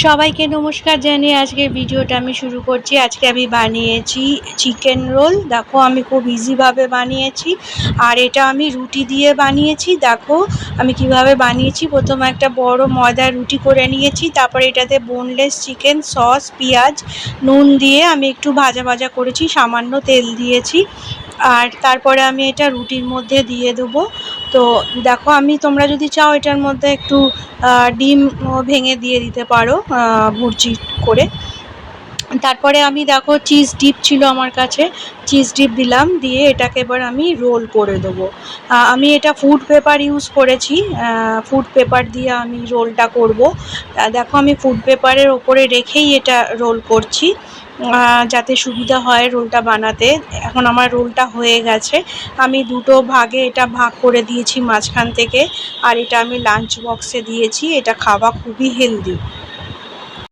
সবাইকে নমস্কার জানিয়ে আজকের ভিডিওটা আমি শুরু করছি। আজকে আমি বানিয়েছি চিকেন রোল। দেখো আমি খুব ইজিভাবে বানিয়েছি, আর এটা আমি রুটি দিয়ে বানিয়েছি। দেখো আমি কিভাবে বানিয়েছি। প্রথমে একটা বড় ময়দার রুটি করে নিয়েছি, তারপরে এটাতে বোনলেস চিকেন, সস, পেঁয়াজ, নুন দিয়ে আমি একটু ভাজা ভাজা করেছি, সামান্য তেল দিয়েছি। আর তারপরে আমি এটা রুটির মধ্যে দিয়ে দেবো। তো দেখো আমি, তোমরা যদি চাও এটার মধ্যে একটু ডিম ভেঙে দিয়ে দিতে পারো ভুর্জি করে। তারপরে আমি দেখো চিজ ডিপ ছিল আমার কাছে, চিজ ডিপ দিলাম, দিয়ে এটাকে এবার আমি রোল করে দেবো। আমি এটা ফুড পেপার ইউজ করেছি, ফুড পেপার দিয়ে আমি রোলটা করব। দেখো আমি ফুড পেপারের ওপরে রেখেই এটা রোল করছি, যাতে সুবিধা হয় রোলটা বানাতে। এখন আমার রোলটা হয়ে গেছে। আমি দুটো ভাগে এটা ভাগ করে দিয়েছি মাঝখান থেকে, আর এটা আমি লাঞ্চ বক্সে দিয়েছি। এটা খাওয়া খুবই হেলদি।